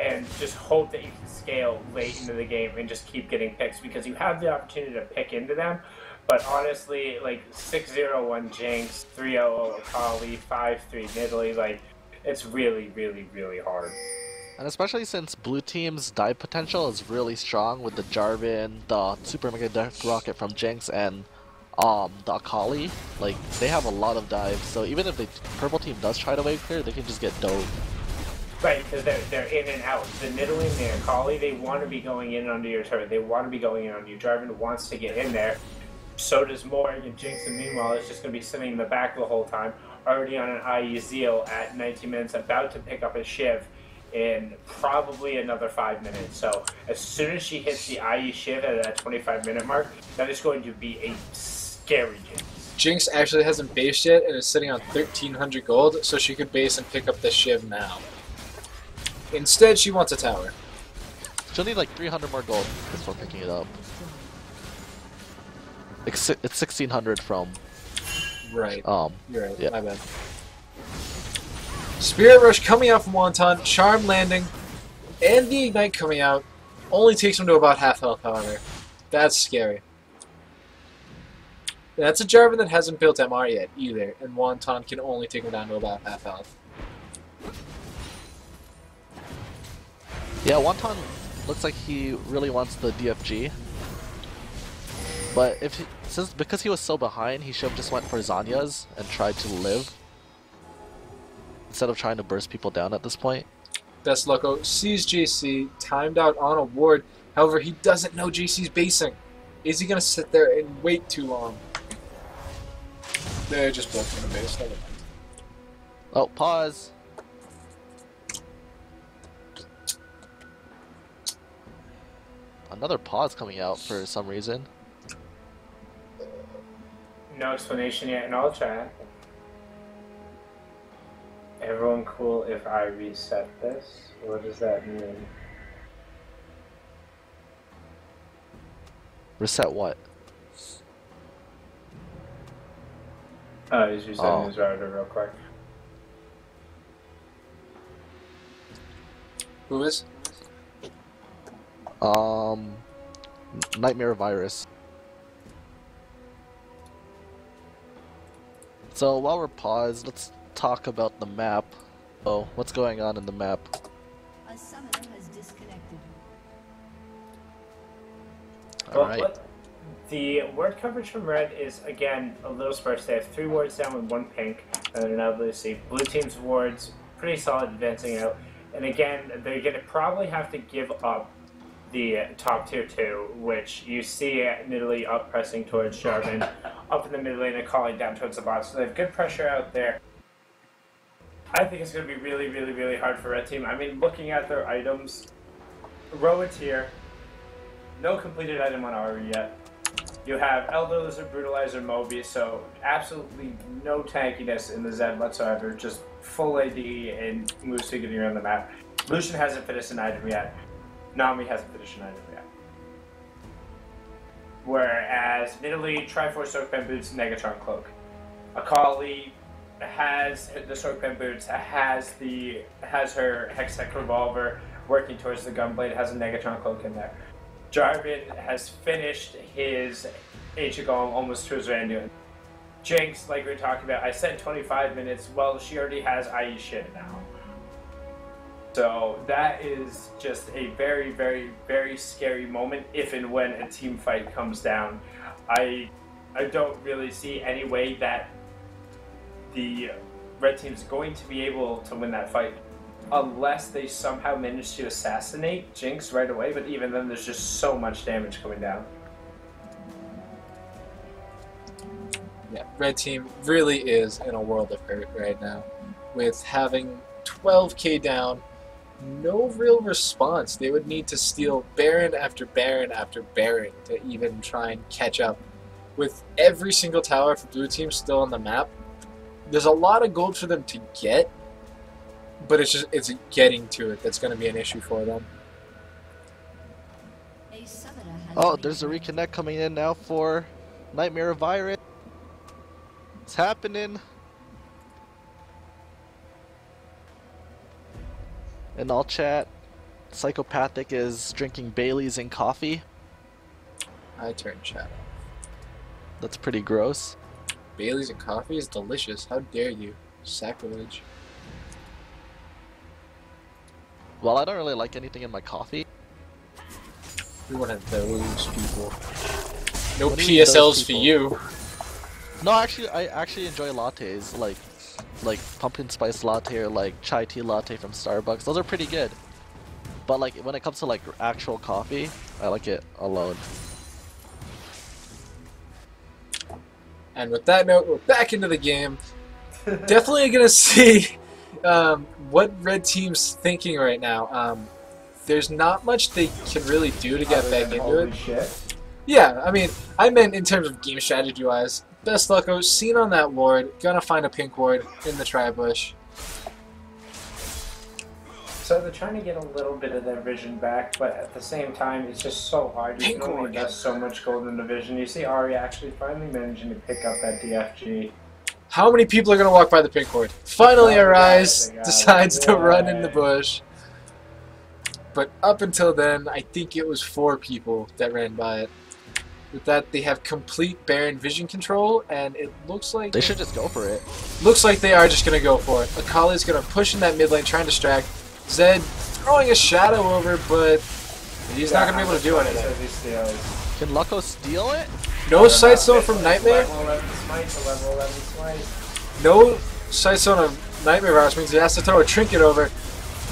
and just hope that you can scale late into the game and just keep getting picks, because you have the opportunity to pick into them, But honestly, like 601 Jinx, 300 Akali, 5-3 Nidalee, like it's really, really, really hard. And especially since blue team's dive potential is really strong with the Jarvan, the Super Mega Death Rocket from Jinx, and the Akali. Like, they have a lot of dives, so even if the purple team does try to wave clear, they can just get dove. Right, because they're in and out. The Nidalee and the Akali, they want to be going in under your turret. They want to be going in under you. Jarvan wants to get in there. So does Morgan. Jinx, and meanwhile, is just going to be sitting in the back the whole time, already on an IE Zeal at 19 minutes, about to pick up a Shiv in probably another 5 minutes. So as soon as she hits the IE Shiv at that 25-minute mark, that is going to be a scary Jinx. Jinx actually hasn't based yet and is sitting on 1,300 gold, so she could base and pick up the Shiv now. Instead, she wants a tower. She'll need like 300 more gold before picking it up. It's 1,600 from... Right. You're right. Yeah. My bad. Spirit Rush coming out from Wonton, Charm landing, and the Ignite coming out. Only takes him to about half health, however. That's scary. That's a Jarvan that hasn't built MR yet, either, and Wonton can only take him down to about half health. Yeah, Wonton looks like he really wants the DFG. But because he was so behind, he should have just went for Zanya's and tried to live. Instead of trying to burst people down at this point. Best Loco sees JC, timed out on a ward. However, he doesn't know JC's basing. Is he going to sit there and wait too long? They're just both going to base. Never mind. Oh, pause. Another pause coming out for some reason. No explanation yet in all chat. Everyone cool if I reset this? What does that mean? Reset what? He's resetting his router real quick. Who is? Nightmare Virus. So while we're paused, let's talk about the map. Oh, what's going on in the map? A summoner has disconnected. Alright. The word coverage from Red is, again, a little sparse. They have 3 wards down with 1 pink, and then obviously blue team's wards, pretty solid advancing out. And again, they're going to probably have to give up the top tier 2, which you see Nidalee up pressing towards Jarvan, up in the mid lane and calling down towards the bot. So they have good pressure out there. I think it's going to be really, really, really hard for Red Team. I mean, looking at their items, Roa tier, no completed item on Aura yet. You have Elder Lizard, Brutalizer, Moby, so absolutely no tankiness in the Zed whatsoever, just full AD and moves to getting around the map. Lucian hasn't finished an item yet. Nami hasn't finished an item yet. Whereas Nidalee, Triforce, Soakpan Boots, Negatron Cloak. Akali has the Soakpan Boots, has her Hextech Revolver working towards the Gunblade, has a Negatron Cloak in there. Jarvan has finished his Ancient Golem almost to his Randuin. Jinx, like we were talking about, I said 25 minutes, well, she already has IE shit now. So that is just a very, very, very scary moment if and when a team fight comes down. I don't really see any way that the red team's going to be able to win that fight unless they somehow manage to assassinate Jinx right away, but even then there's just so much damage coming down. Yeah, red team really is in a world of hurt right now. With having 12k down, no real response. They would need to steal Baron after Baron after Baron to even try and catch up. With every single tower for blue team still on the map, there's a lot of gold for them to get, but it's getting to it that's going to be an issue for them. A summoner has Oh, there's a reconnect coming in now for Nightmare Virus. It's happening. In all chat, Psychopathic is drinking Bailey's and coffee. I turned chat off. That's pretty gross. Bailey's and coffee is delicious. How dare you? Sacrilege. Well, I don't really like anything in my coffee. You're one of those people. No What do you mean, those PSLs for people? you. No, actually, I actually enjoy lattes, like pumpkin spice latte or like chai tea latte from Starbucks. Those are pretty good. But like when it comes to like actual coffee, I like it alone. And with that note, we're back into the game. Definitely gonna see what red team's thinking right now. There's not much they can really do to get back into Holy it. shit. Yeah, I mean, I meant in terms of game strategy wise. Best Lucko, seen on that ward, gonna find a pink ward in the tri-bush. So they're trying to get a little bit of their vision back, but at the same time, it's just so hard. You can only invest so much gold in the vision. You see Ari actually finally managing to pick up that DFG. How many people are gonna walk by the pink ward? Finally, Oh, Arise they got it. decides to run in the Yay. bush. But up until then, I think it was 4 people that ran by it. With that, they have complete Baron vision control, and it looks like They should just go for it. looks like they are just gonna go for it. Akali's gonna push in that mid lane, trying to distract. Zed throwing a shadow over, but he's not gonna be able to do anything. Can Lucko steal it? No sight zone from Nightmare. Level 11 smite, the level 11 smite. No sight zone of Nightmare Virus means he has to throw a trinket over.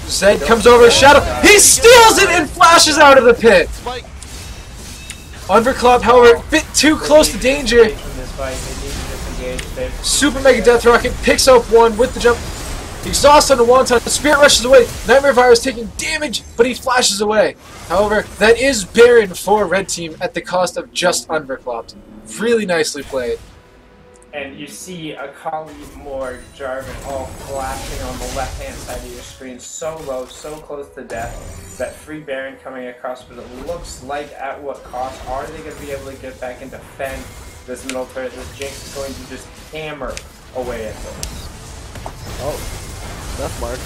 Zed comes over, shadow. He steals it and flashes out of the pit. Spike. Underclop, however, a bit too close to danger. From this fight, they need to disengage. They're- Super Mega Death Rocket picks up one with the jump. Exhaust on the Wonton. Spirit rushes away. Nightmare Virus taking damage, but he flashes away. However, that is Baron for Red Team at the cost of just underclopped. Really nicely played. And you see Akali, Morg, Jarvan all flashing on the left-hand side of your screen, so low, so close to death. That free Baron coming across, but it looks like at what cost are they going to be able to get back and defend this middle turret? This Jinx is going to just hammer away at this. Oh, Death Mark.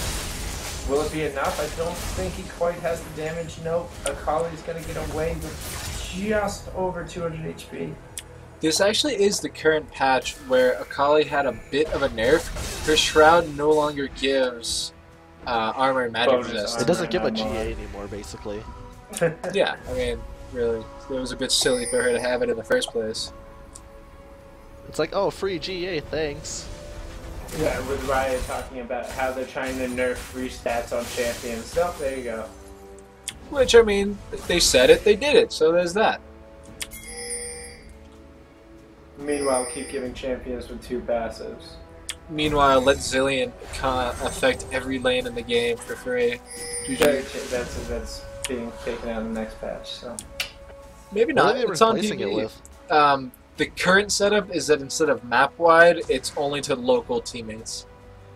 Will it be enough? I don't think he quite has the damage. Nope. Akali's going to get away with just over 200 HP. This actually is the current patch where Akali had a bit of a nerf. Her Shroud no longer gives armor and magic Bonus resist. It doesn't give a armor. GA anymore, basically. Yeah, I mean, really, it was a bit silly for her to have it in the first place. It's like, oh, free GA, thanks. Yeah, with Riot talking about how they're trying to nerf free stats on champions. So, there you go. Which, I mean, they said it, they did it, so there's that. Meanwhile, keep giving champions with 2 passives. Meanwhile, let Zillion affect every lane in the game for free. That's being taken out in the next patch. So Maybe What not. are they It's on replacing it PvE. with? The current setup is that instead of map-wide, it's only to local teammates.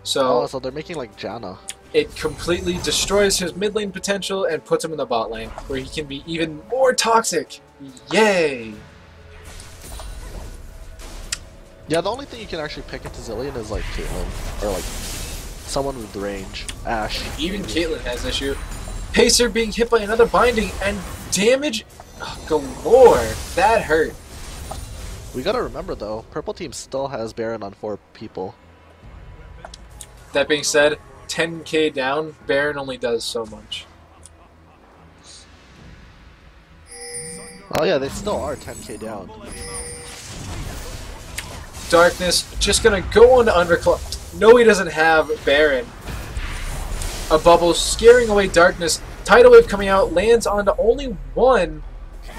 So Oh, so they're making like Janna. it completely destroys his mid lane potential and puts him in the bot lane, where he can be even more toxic. Yay! Yeah, the only thing you can actually pick into Zillion is like Caitlyn, or like someone with range. Ashe. Even Caitlyn has issue. Pacer being hit by another binding and damage galore. That hurt. We gotta remember though, Purple Team still has Baron on 4 people. That being said, 10k down, Baron only does so much. Oh yeah, they still are 10k down. Darkness just gonna go on to Underclock. No, he doesn't have Baron. A bubble scaring away Darkness. Tidal Wave coming out, lands onto only 1,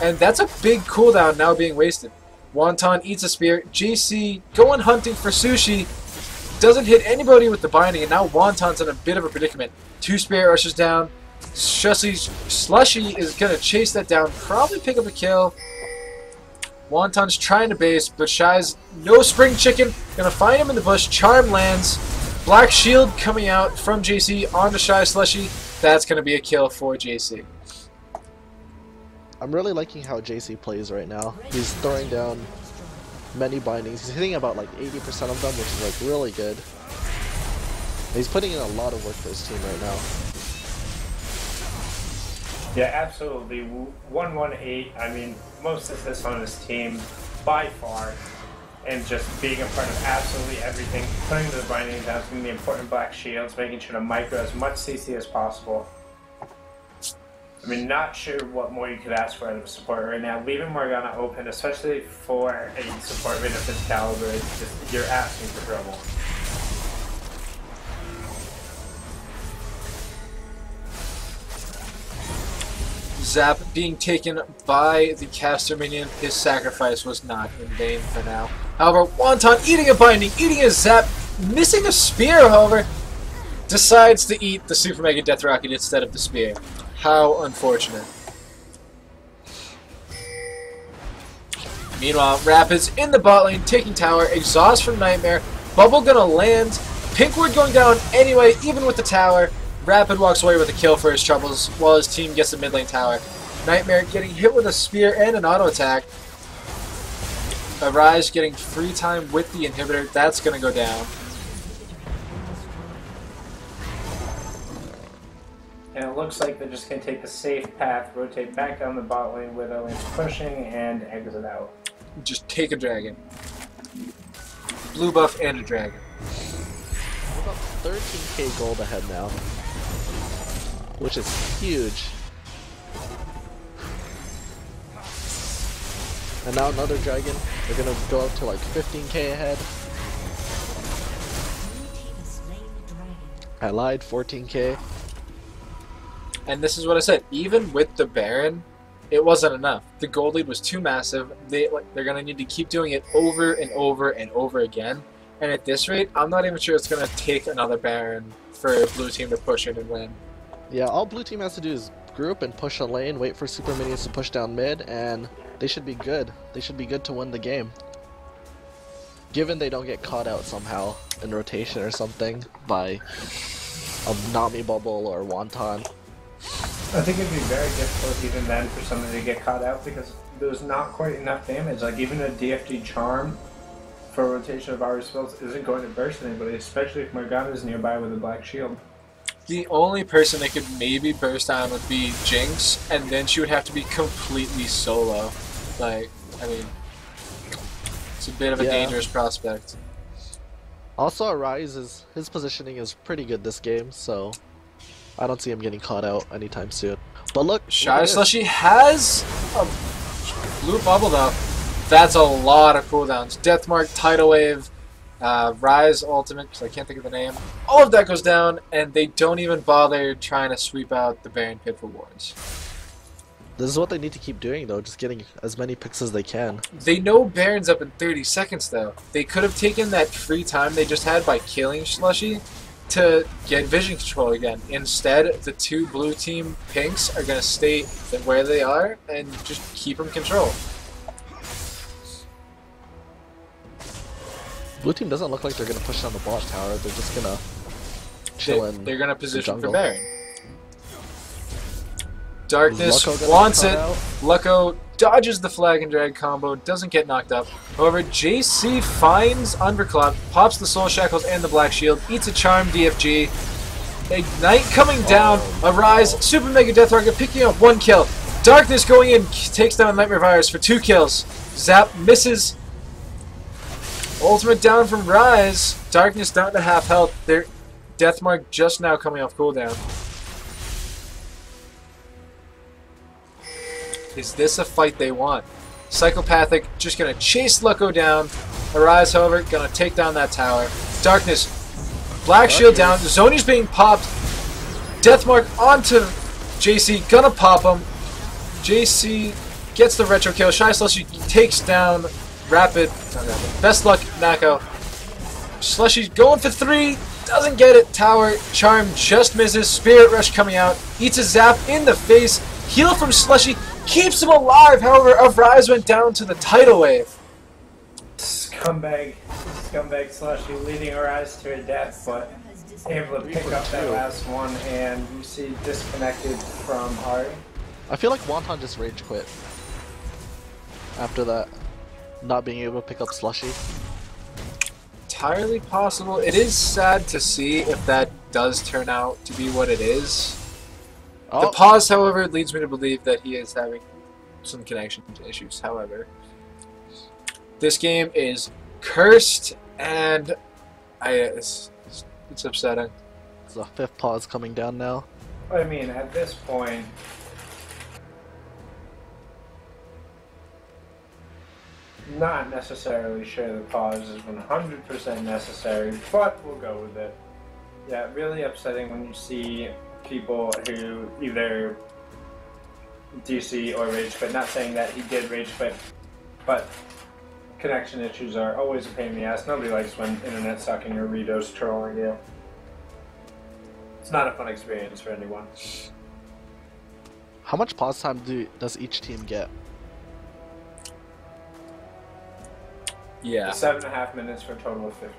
and that's a big cooldown now being wasted. Wonton eats a spear. JC going hunting for Sushi. Doesn't hit anybody with the binding, and now Wonton's in a bit of a predicament. 2 spirit rushes down. Slushy is gonna chase that down, probably pick up a kill. Wonton's trying to base, but Shy's no spring chicken. Gonna find him in the bush. Charm lands. Black Shield coming out from JC onto Shy Slushy. That's gonna be a kill for JC. I'm really liking how JC plays right now. He's throwing down many bindings. He's hitting about like 80% of them, which is like really good. He's putting in a lot of work for his team right now. yeah, absolutely. 118. I mean, most of this on his team. by far. And just being a part of absolutely everything, putting the binding down, getting the important black shields, making sure to micro as much CC as possible. I mean, not sure what more you could ask for out of a support right now. Leaving Morgana open, especially for a support mid of this caliber, is just, you're asking for trouble. Zap being taken by the caster minion, his sacrifice was not in vain for now. However, Wonton eating a binding, eating a zap, missing a spear, however, decides to eat the Super Mega Death Rocket instead of the spear. How unfortunate. Meanwhile, Rapids in the bot lane, taking tower, exhaust from Nightmare, Bubble gonna land, Pinkward going down anyway, even with the tower. Rapid walks away with a kill for his troubles while his team gets the mid lane tower. Nightmare getting hit with a spear and an auto attack. Arise getting free time with the inhibitor, that's gonna go down. And it looks like they're just going to take the safe path, rotate back down the bot lane, Widow lane's pushing, and exit out. Just take a dragon. Blue buff and a dragon. We're about 13k gold ahead now, which is huge. And now another dragon. They're gonna go up to like 15k ahead. I lied, 14k. And this is what I said, even with the Baron, it wasn't enough. The gold lead was too massive. They're going to need to keep doing it over and over and over again. And at this rate, I'm not even sure it's going to take another Baron for blue team to push in and win. Yeah, all blue team has to do is group and push a lane, wait for super minions to push down mid, and they should be good. They should be good to win the game. Given they don't get caught out somehow in rotation or something by a Nami Bubble or Wonton. I think it'd be very difficult even then for somebody to get caught out because there's not quite enough damage. Like even a DFD charm for rotation of our spells isn't going to burst anybody, especially if Morgana's nearby with a black shield. The only person that could maybe burst down would be Jinx, and then she would have to be completely solo. Like, I mean, it's a bit of a dangerous prospect. Also, Arise his positioning is pretty good this game, so I don't see him getting caught out anytime soon. But look, Shy Slushy has a blue bubble though. That's a lot of cooldowns. Deathmark, Tidal Wave, Rise Ultimate, because I can't think of the name. All of that goes down, and they don't even bother trying to sweep out the Baron Pit for wards. This is what they need to keep doing though, just getting as many picks as they can. They know Baron's up in 30 seconds though. They could have taken that free time they just had by killing Slushy to get vision control again. Instead, the two blue team pinks are going to stay where they are and just keep them control. Blue team doesn't look like they're going to push down the bot tower, they're just going to chill in They're going to position for jungle. Baron. Darkness Lucko wants it. out? Lucko dodges the flag and drag combo, doesn't get knocked up. However, JC finds Underclock, pops the soul shackles and the black shield, eats a charm DFG. Ignite coming down, Arise, Super Mega Death Rocket picking up 1 kill. Darkness going in, takes down Nightmare Virus for 2 kills. Zap misses. Ultimate down from Rise. Darkness down to half health. Their Deathmark just now coming off cooldown. Is this a fight they want? Psychopathic just gonna chase Lucko down. Arise, however, gonna take down that tower. Darkness, black shield down. Zoni's being popped. Deathmark onto JC, gonna pop him. JC gets the retro kill. Shy Slushy takes down Rapid. Not Rapid. Best luck, Nako. Slushy's going for 3. Doesn't get it. Tower. Charm just misses. Spirit Rush coming out. Eats a zap in the face. Heal from Slushy. Keeps him alive. However, Rise went down to the Tidal Wave. Scumbag Slushy leading Arise to a death, but able to pick up that last one, and you see disconnected from Ari. I feel like Wonton just rage quit after that, not being able to pick up Slushy. Entirely possible. It is sad to see if that does turn out to be what it is. Oh. The pause, however, leads me to believe that he is having some connection issues, however. This game is cursed, and it's upsetting. There's a 5th pause coming down now. I mean, at this point, not necessarily sure the pause is 100% necessary, but we'll go with it. Yeah, really upsetting when you see people who either DC or rage quit. Not saying that he did rage quit, but connection issues are always a pain in the ass. Nobody likes when internet sucking or Ritos trolling you. It's not a fun experience for anyone. How much pause time does each team get? Yeah. 7.5 minutes for a total of 15.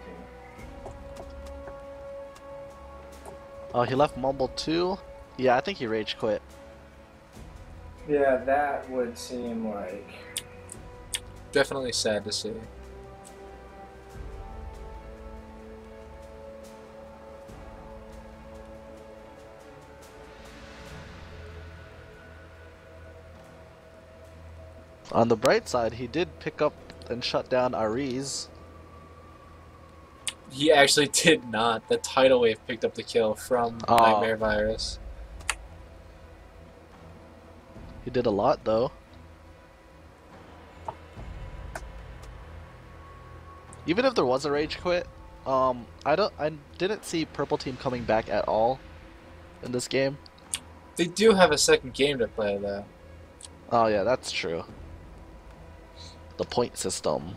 Oh, he left Mumble too? Yeah, I think he rage quit. Yeah, that would seem like... Definitely sad to see. On the bright side, he did pick up and shut down Ariz. He actually did not. The tidal wave picked up the kill from Oh. Nightmare Virus. He did a lot though. Even if there was a rage quit, I didn't see Purple Team coming back at all in this game. They do have a second game to play, though. Oh yeah, that's true. The point system.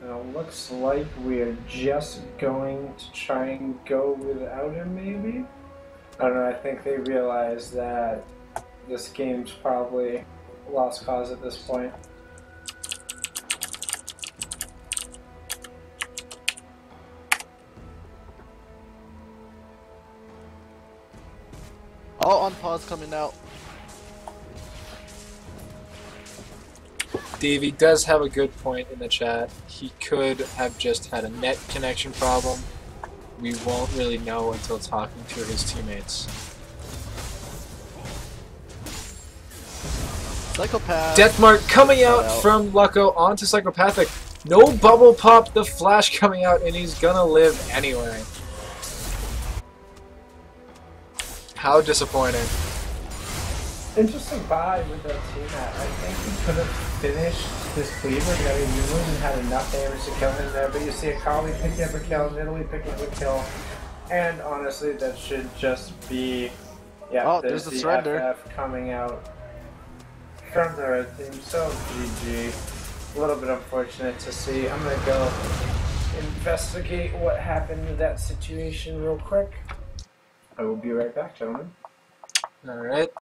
Now, looks like we're just going to try and go without him, maybe? I don't know, I think they realize that this game's probably lost cause at this point. Oh, on pause coming out. Davey does have a good point in the chat. He could have just had a net connection problem. We won't really know until talking to his teammates. Psychopath. Deathmark coming out Out. from Lucko onto Psychopathic. No bubble pop, the flash coming out, and he's gonna live anyway. How disappointing. Interesting buy with that team. I think he could have finished this Cleaver. I mean, he wouldn't have had enough damage to kill him there, but you see a Kali picking up a kill, Italy picking up a kill, and honestly, that should just be, yeah, Oh, there's the surrender. FF coming out from the red team, so GG. A little bit unfortunate to see. I'm gonna go investigate what happened in that situation real quick. I will be right back, gentlemen. Alright.